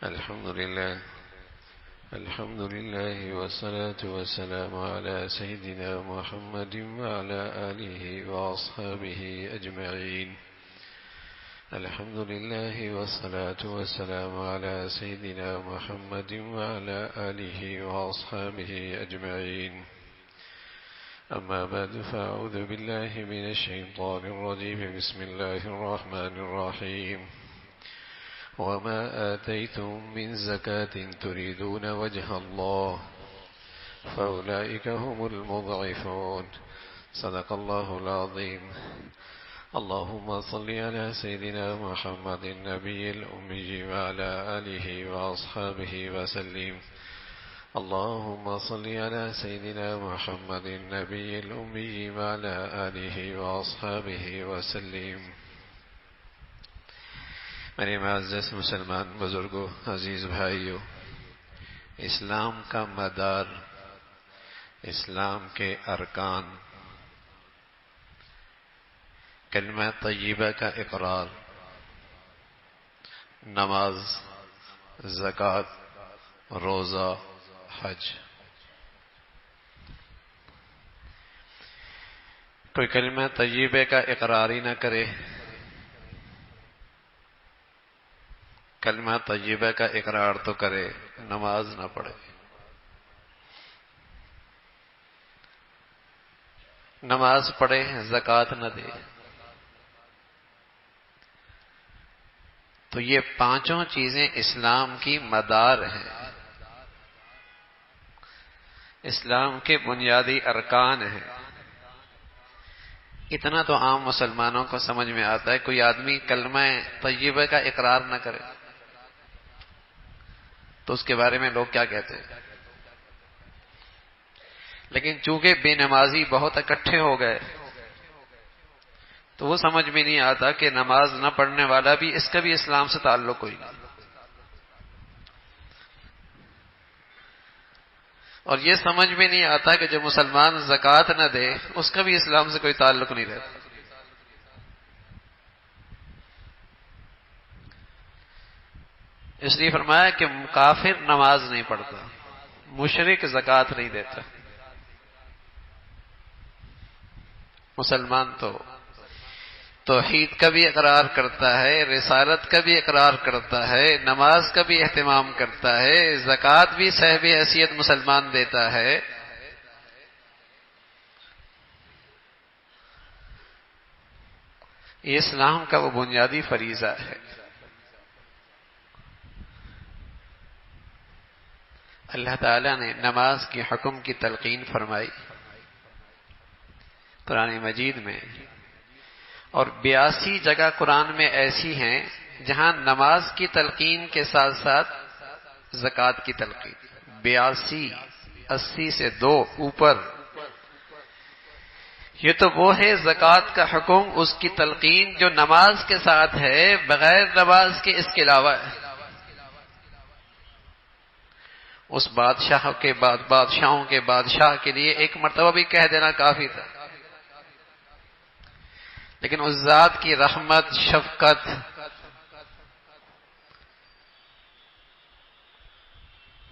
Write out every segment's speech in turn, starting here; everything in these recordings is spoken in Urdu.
الحمد لله والصلاة والسلام على سيدنا محمد وعلى آله وأصحابه أجمعين. الحمد لله والصلاة والسلام على سيدنا محمد وعلى آله وأصحابه أجمعين. أما بعد فأعوذ بالله من الشيطان الرجيم. بسم الله الرحمن الرحيم. وما آتيتم من زكاة تريدون وجه الله فأولئك هم المضعفون. صدق الله العظيم. اللهم صل على سيدنا محمد النبي الأمي وعلى آله وأصحابه وسلم. اللهم صل على سيدنا محمد النبي الأمي وعلى آله وأصحابه وسلم. میرے معزز مسلمان بزرگوں، عزیز بھائیوں، اسلام کا مدار، اسلام کے ارکان، کلمہ طیبہ کا اقرار، نماز، زکوٰۃ، روزہ، حج۔ کوئی کلمہ طیبہ کا اقرار ہی نہ کرے، کلمہ طیبہ کا اقرار تو کرے، نماز نہ پڑھے، نماز پڑھے، زکوٰۃ نہ دے، تو یہ پانچوں چیزیں اسلام کی مدار ہیں، اسلام کے بنیادی ارکان ہیں۔ اتنا تو عام مسلمانوں کو سمجھ میں آتا ہے۔ کوئی آدمی کلمہ طیبہ کا اقرار نہ کرے تو اس کے بارے میں لوگ کیا کہتے ہیں؟ لیکن چونکہ بے نمازی بہت اکٹھے ہو گئے تو وہ سمجھ میں نہیں آتا کہ نماز نہ پڑھنے والا بھی، اس کا بھی اسلام سے تعلق کوئی نہیں، اور یہ سمجھ میں نہیں آتا کہ جو مسلمان زکوٰۃ نہ دے اس کا بھی اسلام سے کوئی تعلق نہیں رہتا۔ اس لیے فرمایا کہ کافر نماز نہیں پڑھتا، مشرک زکوٰۃ نہیں دیتا، مسلمان تو توحید کا بھی اقرار کرتا ہے، رسالت کا بھی اقرار کرتا ہے، نماز کا بھی اہتمام کرتا ہے، زکوٰۃ بھی صاحب حیثیت مسلمان دیتا ہے، یہ اسلام کا وہ بنیادی فریضہ ہے۔ اللہ تعالیٰ نے نماز کے حکم کی تلقین فرمائی قرآن مجید میں، اور 82 جگہ قرآن میں ایسی ہیں جہاں نماز کی تلقین کے ساتھ ساتھ زکوٰۃ کی تلقین، 82، 80 سے 2 اوپر۔ یہ تو وہ ہے زکوٰۃ کا حکم، اس کی تلقین جو نماز کے ساتھ ہے، بغیر نماز کے اس کے علاوہ ہے۔ اس بادشاہوں کے بادشاہ کے لیے ایک مرتبہ بھی کہہ دینا کافی تھا، لیکن اس ذات کی رحمت، شفقت،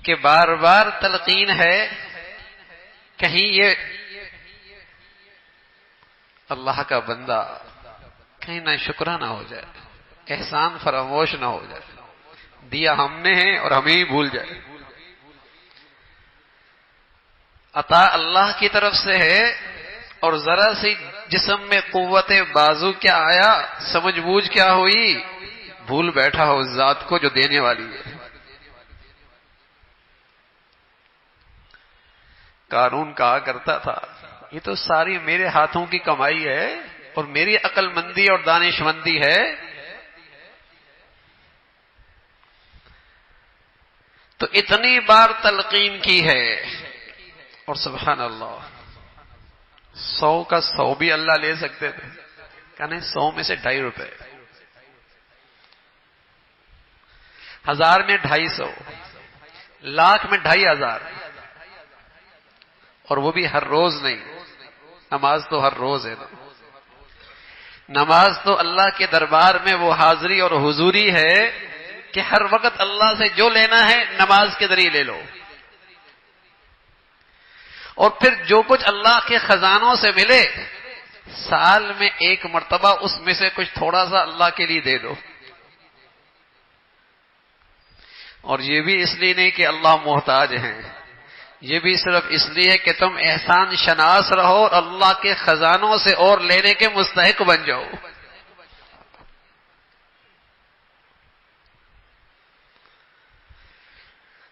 کہ بار بار تلقین ہے، کہیں یہ اللہ کا بندہ کہیں نہ شکرانہ ہو جائے، احسان فراموش نہ ہو جائے، دیا ہم نے ہے اور ہمیں ہی بھول جائے۔ عطا اللہ کی طرف سے ہے، اور ذرا سی جسم میں قوت بازو کیا آیا، سمجھ بوجھ کیا ہوئی، بھول بیٹھا ہو اس ذات کو جو دینے والی ہے۔ قارون کہا کرتا تھا یہ تو ساری میرے ہاتھوں کی کمائی ہے اور میری عقل مندی اور دانش مندی ہے، تو اتنی بار تلقین کی ہے، اور سبحان اللہ 100 کا 100 بھی اللہ لے سکتے تھے، کہنے 100 میں سے 2.5 روپے، 1000 میں 250، لاکھ میں 2500، اور وہ بھی ہر روز نہیں، نماز تو ہر روز ہے نا، نماز تو اللہ کے دربار میں وہ حاضری اور حضوری ہے کہ ہر وقت اللہ سے جو لینا ہے نماز کے ذریعے لے لو، اور پھر جو کچھ اللہ کے خزانوں سے ملے سال میں ایک مرتبہ اس میں سے کچھ تھوڑا سا اللہ کے لیے دے دو. اور یہ بھی اس لیے نہیں کہ اللہ محتاج ہیں، یہ بھی صرف اس لیے کہ تم احسان شناس رہو اور اللہ کے خزانوں سے اور لینے کے مستحق بن جاؤ.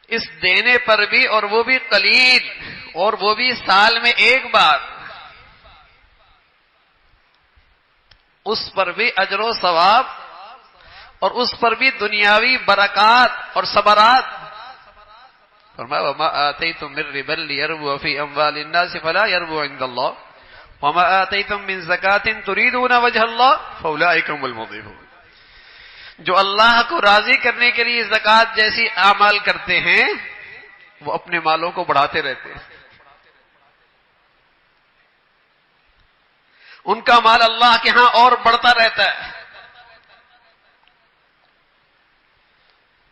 اس دینے پر بھی، اور وہ بھی قلیل، اور وہ بھی سال میں ایک بار، اس پر بھی اجر و ثواب، اور اس پر بھی دنیاوی برکات اور ثمرات. فرمایا وما آتیتم من ربا لیربو فی اموال الناس فلا یربو عند اللہ وما آتیتم من زکاۃ تریدون وجہ اللہ فاولئک هم المضعفون. جو اللہ کو راضی کرنے کے لیے زکوٰۃ جیسی اعمال کرتے ہیں وہ اپنے مالوں کو بڑھاتے رہتے ہیں. ان کا مال اللہ کے ہاں اور بڑھتا رہتا ہے.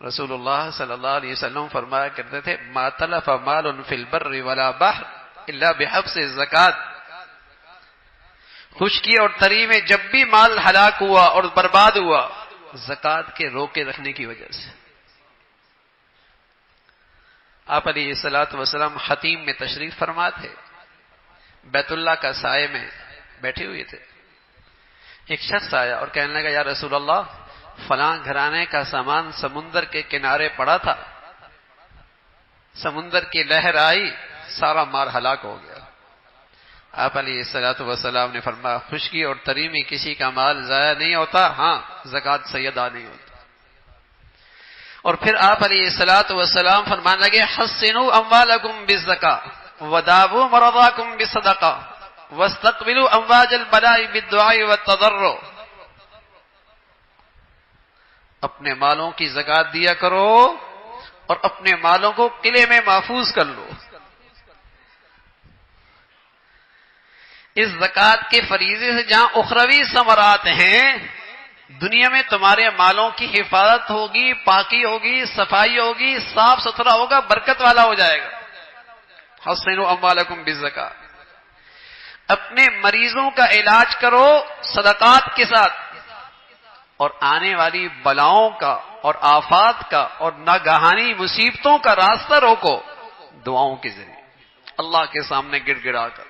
رسول اللہ صلی اللہ علیہ وسلم فرمایا کرتے تھے ما تلف مال فی البر ولا بحر الا بحبس الزکوٰۃ. خشکی اور تری میں جب بھی مال ہلاک ہوا اور برباد ہوا زکوٰۃ کے روکے رکھنے کی وجہ سے. آپ علیہ الصلوۃ والسلام حتیم میں تشریف فرما تھے، بیت اللہ کا سائے میں بیٹھے ہوئے تھے. ایک شخص آیا اور کہنے لگا یا رسول اللہ فلاں گھرانے کا سامان سمندر کے کنارے پڑا تھا، سمندر کی لہر آئی سارا مال ہلاک ہو گیا. آپ علیہ الصلوۃ والسلام نے فرمایا خشکی اور تری میں کسی کا مال ضائع نہیں ہوتا، ہاں زکوٰۃ سے ادا نہیں ہوتا. اور پھر آپ علیہ الصلوۃ والسلام فرمانے لگے حسنوا اموالکم بالزکاۃ وداووا مرضاکم بالصدقہ واستقبلوا امواج البلاء بالدعاء والتضرع. اپنے مالوں کی زکوٰۃ دیا کرو اور اپنے مالوں کو قلعے میں محفوظ کر لو. اس زکوٰۃ کے فریضے سے جہاں اخروی ثمرات ہیں، دنیا میں تمہارے مالوں کی حفاظت ہوگی، پاکی ہوگی، صفائی ہوگی، صاف ستھرا ہوگا، برکت والا ہو جائے گا. حسنوا اموالکم بالزکاۃ. اپنے مریضوں کا علاج کرو صدقات کے ساتھ، اور آنے والی بلاؤں کا اور آفات کا اور ناگہانی مصیبتوں کا راستہ روکو دعاؤں کے ذریعے، اللہ کے سامنے گڑ گڑا کر.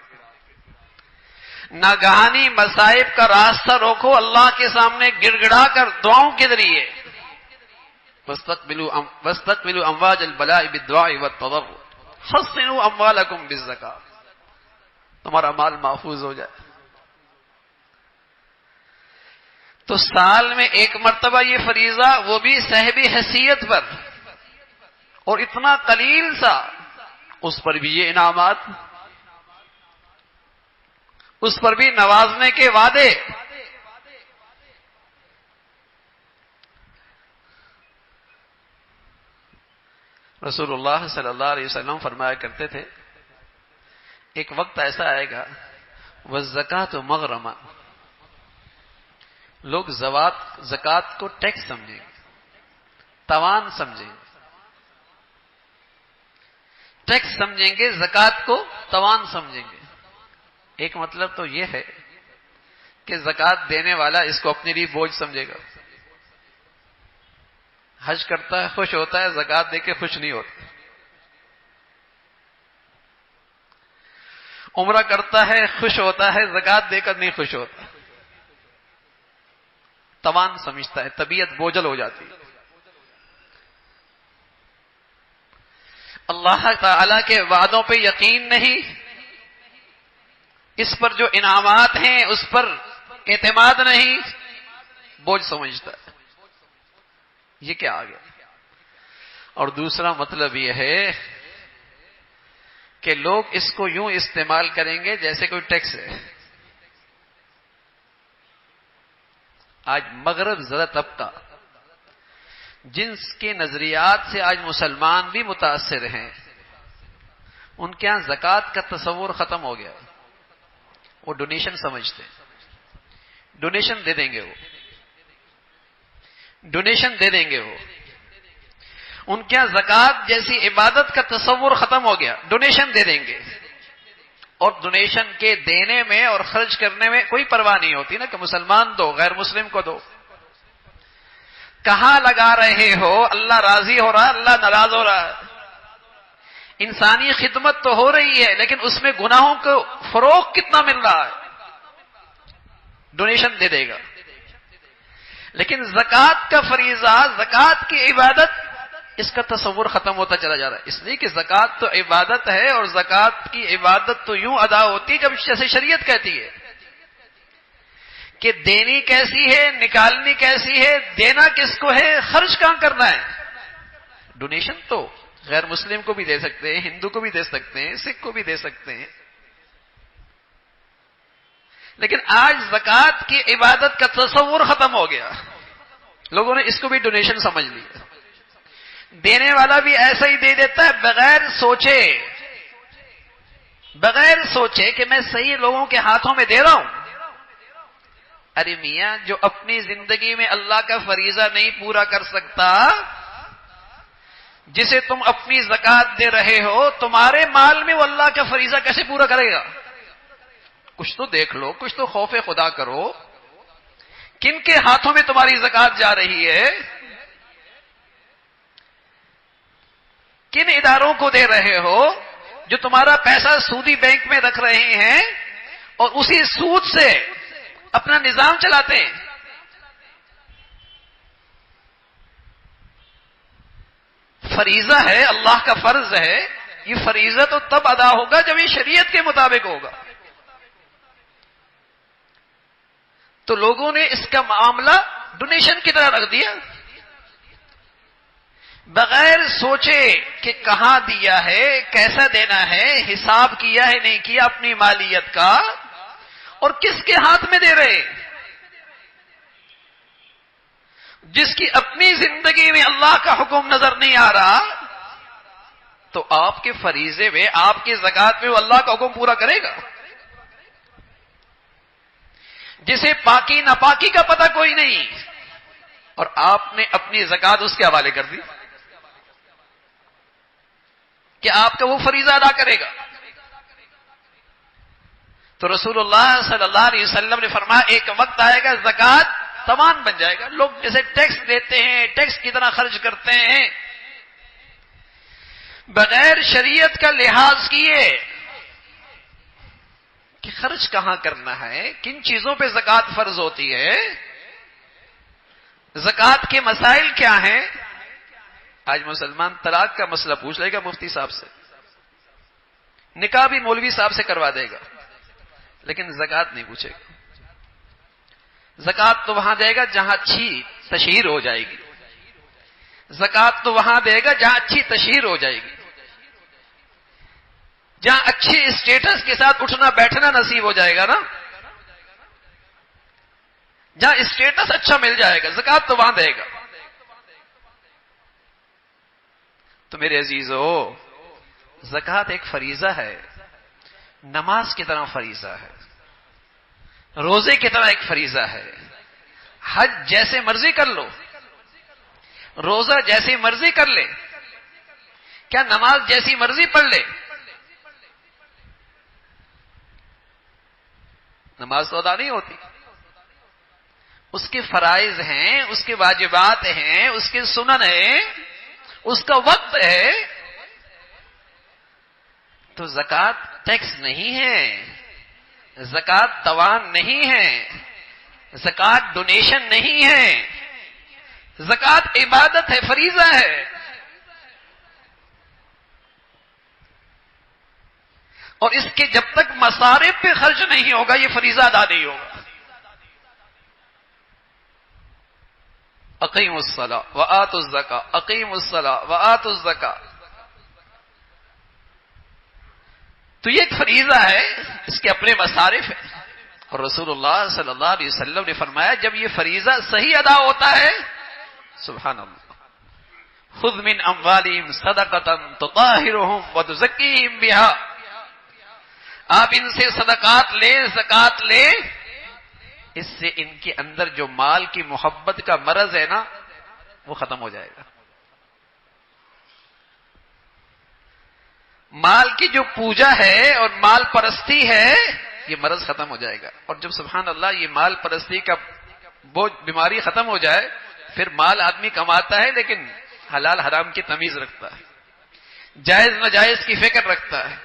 ناگہانی مصائب کا راستہ روکو اللہ کے سامنے گڑ گڑا کر دعاؤں کے ذریعے. واستقبلوا امواج البلاء بالدعاء والتضرع حسنوا اموالکم بالزکاۃ. تمہارا مال محفوظ ہو جائے. تو سال میں ایک مرتبہ یہ فریضہ، وہ بھی صاحب حیثیت پر، اور اتنا قلیل سا، اس پر بھی یہ انعامات، اس پر بھی نوازنے کے وعدے. رسول اللہ صلی اللہ علیہ وسلم فرمایا کرتے تھے ایک وقت ایسا آئے گا والزکاۃ مغرمہ، لوگ زکوٰۃ کو ٹیکس سمجھیں گے، تاوان سمجھیں گے. ٹیکس سمجھیں گے، زکوٰۃ کو تاوان سمجھیں گے. ایک مطلب تو یہ ہے کہ زکوٰۃ دینے والا اس کو اپنے لیے بوجھ سمجھے گا. حج کرتا ہے خوش ہوتا ہے، زکوٰۃ دے کے خوش نہیں ہوتا. عمرہ کرتا ہے خوش ہوتا ہے، زکوٰۃ دے کر نہیں خوش ہوتا. توان سمجھتا ہے، طبیعت بوجھل ہو جاتی ہے. اللہ تعالی کے وعدوں پہ یقین نہیں، اس پر جو انعامات ہیں اس پر اعتماد نہیں، بوجھ سمجھتا ہے. یہ کیا آ گیا؟ اور دوسرا مطلب یہ ہے کہ لوگ اس کو یوں استعمال کریں گے جیسے کوئی ٹیکس ہے. آج مغرب زدہ طبقہ جن کے نظریات سے آج مسلمان بھی متاثر ہیں، ان کے ہاں زکوٰۃ کا تصور ختم ہو گیا. وہ ڈونیشن سمجھتے ہیں، ڈونیشن دے دیں گے، وہ ڈونیشن دے دیں گے. وہ ان کے یہاں زکات جیسی عبادت کا تصور ختم ہو گیا. ڈونیشن دے دیں گے، اور ڈونیشن کے دینے میں اور خرچ کرنے میں کوئی پرواہ نہیں ہوتی نا کہ مسلمان دو غیر مسلم کو دو. کہاں لگا رہے ہو؟ اللہ راضی ہو رہا، اللہ ناراض ہو رہا. انسانی خدمت تو ہو رہی ہے، لیکن اس میں گناہوں کو فروغ کتنا مل رہا ہے؟ ڈونیشن دے دے گا. لیکن زکات کا فریضہ، زکات کی عبادت، اس کا تصور ختم ہوتا چلا جا رہا ہے. اس لیے کہ زکات تو عبادت ہے، اور زکات کی عبادت تو یوں ادا ہوتی ہے جب جیسے شریعت کہتی ہے کہ دینی کیسی ہے، نکالنی کیسی ہے، دینا کس کو ہے، خرچ کہاں کرنا ہے. ڈونیشن تو غیر مسلم کو بھی دے سکتے ہیں، ہندو کو بھی دے سکتے ہیں، سکھ کو بھی دے سکتے ہیں. لیکن آج زکات کی عبادت کا تصور ختم ہو گیا. لوگوں نے اس کو بھی ڈونیشن سمجھ لیا. دینے والا بھی ایسا ہی دے دیتا ہے بغیر سوچے کہ میں صحیح لوگوں کے ہاتھوں میں دے رہا ہوں. ارے میاں، جو اپنی زندگی میں اللہ کا فریضہ نہیں پورا کر سکتا، جسے تم اپنی زکات دے رہے ہو، تمہارے مال میں وہ اللہ کا فریضہ کیسے پورا کرے گا؟ کچھ تو دیکھ لو، کچھ تو خوف خدا کرو. کن کے ہاتھوں میں تمہاری زکات جا رہی ہے؟ کن اداروں کو دے رہے ہو جو تمہارا پیسہ سودی بینک میں رکھ رہے ہیں اور اسی سود سے اپنا نظام چلاتے ہیں؟ فریضہ ہے، اللہ کا فرض ہے. یہ فریضہ تو تب ادا ہوگا جب یہ شریعت کے مطابق ہوگا. تو لوگوں نے اس کا معاملہ ڈونیشن کی طرح رکھ دیا، بغیر سوچے کہ کہاں دیا ہے، کیسا دینا ہے، حساب کیا ہے نہیں کیا اپنی مالیت کا، اور کس کے ہاتھ میں دے رہے. جس کی اپنی زندگی میں اللہ کا حکم نظر نہیں آ رہا، تو آپ کے فریضے میں، آپ کی زکات میں وہ اللہ کا حکم پورا کرے گا؟ جسے پاکی ناپاکی کا پتہ کوئی نہیں، اور آپ نے اپنی زکات اس کے حوالے کر دی کہ آپ کا وہ فریضہ ادا کرے گا. تو رسول اللہ صلی اللہ علیہ وسلم نے فرمایا ایک وقت آئے گا زکات تاوان بن جائے گا. لوگ جیسے ٹیکس دیتے ہیں، ٹیکس کی طرح خرچ کرتے ہیں، بغیر شریعت کا لحاظ کیے کہ خرچ کہاں کرنا ہے، کن چیزوں پہ زکات فرض ہوتی ہے، زکات کے مسائل کیا ہیں. آج مسلمان طلاق کا مسئلہ پوچھ لے گا مفتی صاحب سے، نکاح بھی مولوی صاحب سے کروا دے گا، لیکن زکات نہیں پوچھے گا. زکات تو وہاں دے گا جہاں اچھی تشہیر ہو جائے گی. زکات تو وہاں دے گا جہاں اچھی تشہیر ہو جائے گی، جہاں اچھی اسٹیٹس کے ساتھ اٹھنا بیٹھنا نصیب ہو جائے گا نا، جہاں اسٹیٹس اچھا مل جائے گا، زکات تو وہاں دے گا. تو میرے عزیزو، زکات ایک فریضہ ہے، نماز کی طرح فریضہ ہے، روزے کی طرح ایک فریضہ ہے. حج جیسے مرضی کر لو، روزہ جیسی مرضی کر لے، کیا نماز جیسی مرضی پڑھ لے، نماز تو ادا نہیں ہوتی. اس کے فرائض ہیں، اس کے واجبات ہیں، اس کے سنن ہیں، اس کا وقت ہے. تو زکات ٹیکس نہیں ہے، زکات تاوان نہیں ہے، زکات ڈونیشن نہیں ہے، زکات عبادت ہے، فریضہ ہے. اور اس کے جب تک مصارف پہ خرچ نہیں ہوگا یہ فریضہ ادا نہیں ہوگا. اقیموا الصلاۃ وآتوا الزکاۃ، اقیموا الصلاۃ وآتوا الزکاۃ. تو یہ ایک فریضہ ہے، اس کے اپنے مصارف ہیں. اور رسول اللہ صلی اللہ علیہ وسلم نے فرمایا جب یہ فریضہ صحیح ادا ہوتا ہے، سبحان اللہ، خذ من اموالہم صدقۃ تطہرہم وتزکیہم بہا، آپ ان سے صدقات لیں، زکات لیں، اس سے ان کے اندر جو مال کی محبت کا مرض ہے نا وہ ختم ہو جائے گا. مال کی جو پوجا ہے اور مال پرستی ہے یہ مرض ختم ہو جائے گا. اور جب سبحان اللہ یہ مال پرستی کا وہ بیماری ختم ہو جائے پھر مال آدمی کماتا ہے لیکن حلال حرام کی تمیز رکھتا ہے, جائز ناجائز کی فکر رکھتا ہے,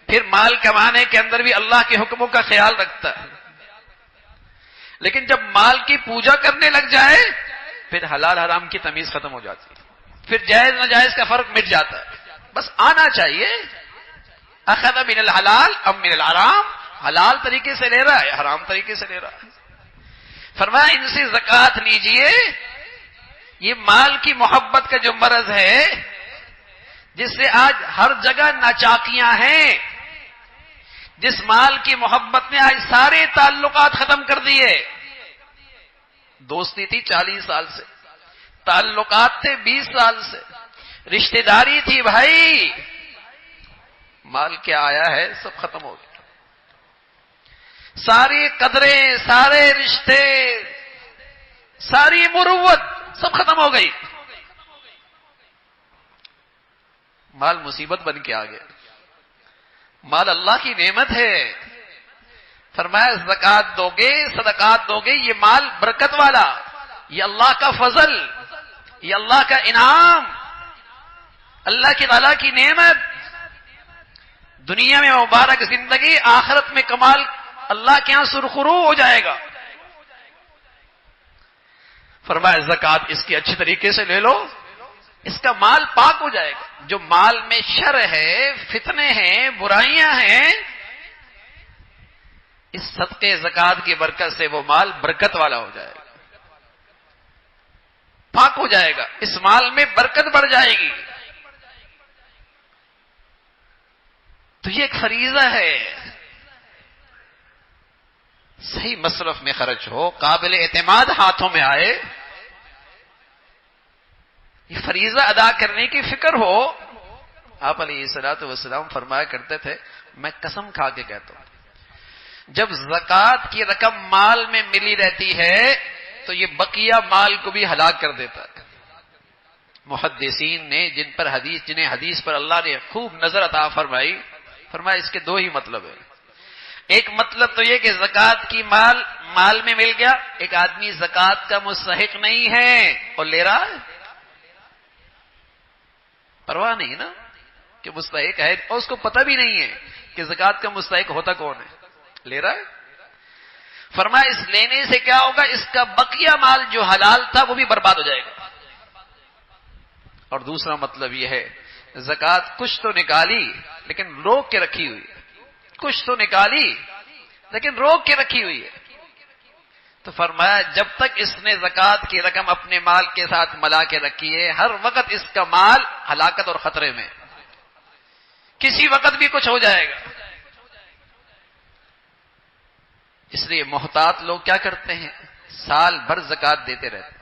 پھر مال کمانے کے اندر بھی اللہ کے حکموں کا خیال رکھتا ہے. لیکن جب مال کی پوجا کرنے لگ جائے پھر حلال حرام کی تمیز ختم ہو جاتی ہے, پھر جائز ناجائز کا فرق مٹ جاتا ہے. بس آنا چاہیے اخذ من الحلال ام من الحرام, حلال طریقے سے لے رہا ہے حرام طریقے سے لے رہا ہے. فرمایا ان سے زکوٰۃ لیجئے. یہ مال کی محبت کا جو مرض ہے جس سے آج ہر جگہ ناچاکیاں ہیں, جس مال کی محبت نے آج سارے تعلقات ختم کر دیے. دوستی تھی 40 سال سے, تعلقات تھے 20 سال سے, رشتہ داری تھی بھائی, مال کیا آیا ہے سب ختم ہو گیا. ساری قدریں, سارے رشتے, ساری مروت سب ختم ہو گئی. مال مصیبت بن کے آ گیا. مال اللہ کی نعمت ہے. فرمایا زکوٰۃ دو گے, صدقات دو گے, یہ مال برکت والا, یہ اللہ کا فضل, یہ اللہ کا انعام, اللہ کی تعالیٰ کی نعمت. دنیا میں مبارک زندگی, آخرت میں کمال, اللہ کے ہاں سرخرو ہو جائے گا. فرمایا زکوٰۃ اس کی اچھی طریقے سے لے لو, اس کا مال پاک ہو جائے گا. جو مال میں شر ہے, فتنے ہیں, برائیاں ہیں, اس صدقے زکوٰۃ کی برکت سے وہ مال برکت والا ہو جائے گا, پاک ہو جائے گا. اس مال میں برکت بڑھ جائے گی. تو یہ ایک فریضہ ہے, صحیح مصرف میں خرچ ہو, قابل اعتماد ہاتھوں میں آئے, یہ فریضہ ادا کرنے کی فکر ہو. آپ علیہ الصلوۃ والسلام فرمایا کرتے تھے, میں قسم کھا کے کہتا ہوں جب زکوٰۃ کی رقم مال میں ملی رہتی ہے تو یہ بقیہ مال کو بھی ہلاک کر دیتا ہے. محدثین نے جنہیں حدیث پر اللہ نے خوب نظر عطا فرمائی, فرمایا اس کے دو ہی مطلب ہیں. ایک مطلب تو یہ کہ زکوٰۃ کی مال میں مل گیا, ایک آدمی زکوٰۃ کا مستحق نہیں ہے اور لے رہا ہے, پرواہ نہیں نا کہ مستحق ہے, اور اس کو پتہ بھی نہیں ہے کہ زکوٰۃ کا مستحق ہوتا کون ہے, لے رہا ہے. فرمایا اس لینے سے کیا ہوگا, اس کا بقیہ مال جو حلال تھا وہ بھی برباد ہو جائے گا. اور دوسرا مطلب یہ ہے زکوٰۃ کچھ تو نکالی لیکن روک کے رکھی ہوئی, کچھ تو نکالی لیکن روک کے رکھی ہوئی ہے. تو فرمایا جب تک اس نے زکوٰۃ کی رقم اپنے مال کے ساتھ ملا کے رکھی ہے, ہر وقت اس کا مال ہلاکت اور خطرے میں, کسی وقت بھی کچھ ہو جائے گا. اس لیے محتاط لوگ کیا کرتے ہیں, سال بھر زکوٰۃ دیتے رہتے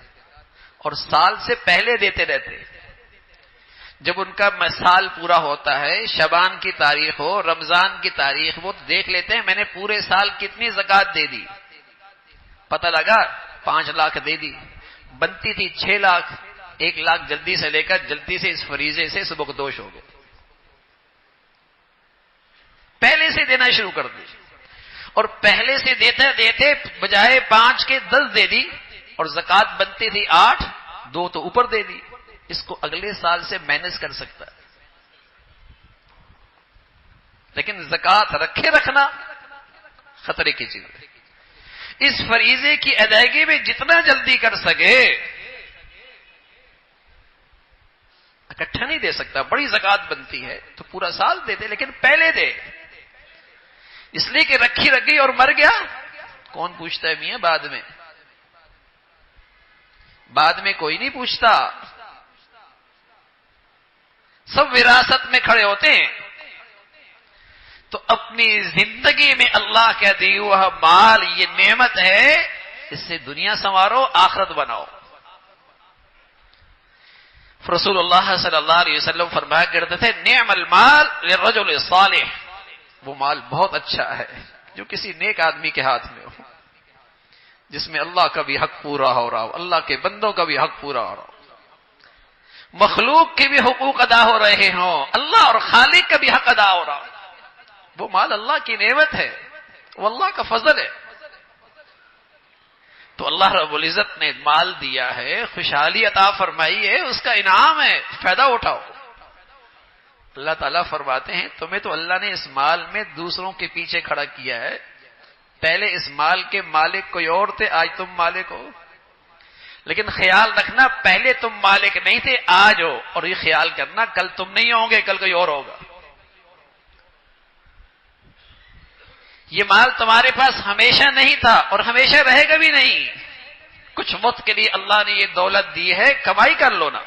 اور سال سے پہلے دیتے رہتے. جب ان کا سال پورا ہوتا ہے, شعبان کی تاریخ ہو, رمضان کی تاریخ, وہ دیکھ لیتے ہیں میں نے پورے سال کتنی زکوٰۃ دے دی. پتہ لگا 5 لاکھ دے دی, بنتی تھی 6 لاکھ, 1 لاکھ جلدی سے لے کر جلدی سے اس فریضے سے سبکدوش ہو گئے, پہلے سے دینا شروع کر دی. اور پہلے سے دیتے دیتے بجائے 5 کے 10 دے دی, اور زکوٰۃ بنتی تھی 8, 2 تو اوپر دے دی. اس کو اگلے سال سے مینج کر سکتا ہے. لیکن زکوٰۃ رکھے رکھنا خطرے کی چیز ہے. اس فریضے کی ادائیگی میں جتنا جلدی کر سکے, اکٹھا نہیں دے سکتا, بڑی زکوٰۃ بنتی ہے تو پورا سال دے دے, لیکن پہلے دے. اس لیے کہ رکھی رکھ گئی اور مر گیا, کون پوچھتا ہے میاں بعد میں, بعد میں کوئی نہیں پوچھتا. سب وراثت میں کھڑے ہوتے ہیں. تو اپنی زندگی میں اللہ کا دیا ہوا مال یہ نعمت ہے, اس سے دنیا سنوارو, آخرت بناؤ. رسول اللہ صلی اللہ علیہ وسلم فرمایا کرتے تھے نعم المال للرجل الصالح, وہ مال بہت اچھا ہے جو کسی نیک آدمی کے ہاتھ میں ہو, جس میں اللہ کا بھی حق پورا ہو رہا ہو, اللہ کے بندوں کا بھی حق پورا ہو رہا ہو. مخلوق کے بھی حقوق ادا ہو رہے ہوں، اللہ اور خالق کا بھی حق ادا ہو رہا ہو، وہ مال اللہ کی نعمت ہے، وہ اللہ کا فضل ہے۔ تو اللہ رب العزت نے مال دیا ہے، خوشحالی عطا فرمائی ہے، اس کا انعام ہے، فائدہ اٹھاؤ۔ اللہ تعالیٰ فرماتے ہیں تمہیں تو اللہ نے اس مال میں دوسروں کے پیچھے کھڑا کیا ہے، پہلے اس مال کے مالک کوئی اور تھے، آج تم مالک ہو، لیکن خیال رکھنا پہلے تم مالک نہیں تھے، آج ہو، اور یہ خیال کرنا کل تم نہیں ہوں گے، کل کوئی اور ہوگا۔ یہ مال تمہارے پاس ہمیشہ نہیں تھا اور ہمیشہ رہے گا بھی نہیں، کچھ وقت کے لیے اللہ نے یہ دولت دی ہے، کمائی کر لو نا،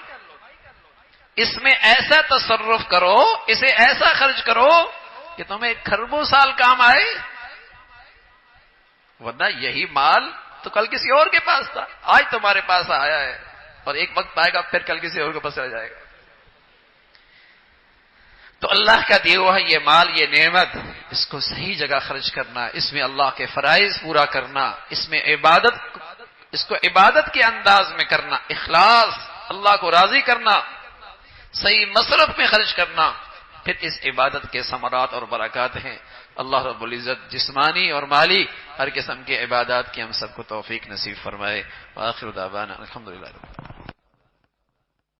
اس میں ایسا تصرف کرو، اسے ایسا خرچ کرو کہ تمہیں کھربوں سال کام آئے، ورنہ یہی مال تو کل کسی اور کے پاس تھا، آج تمہارے پاس آیا ہے، اور ایک وقت آئے گا پھر کل کسی اور کے پاس چلا جائے گا۔ تو اللہ کا دیا ہوا یہ مال، یہ نعمت، اس کو صحیح جگہ خرچ کرنا، اس میں اللہ کے فرائض پورا کرنا، اس میں اس کو عبادت کے انداز میں کرنا، اخلاص، اللہ کو راضی کرنا، صحیح مصرف میں خرچ کرنا، پھر اس عبادت کے ثمرات اور برکات ہیں۔ اللہ رب العزت جسمانی اور مالی ہر قسم کے عبادات کی ہم سب کو توفیق نصیب فرمائے۔ وآخر دعوانا الحمدللہ۔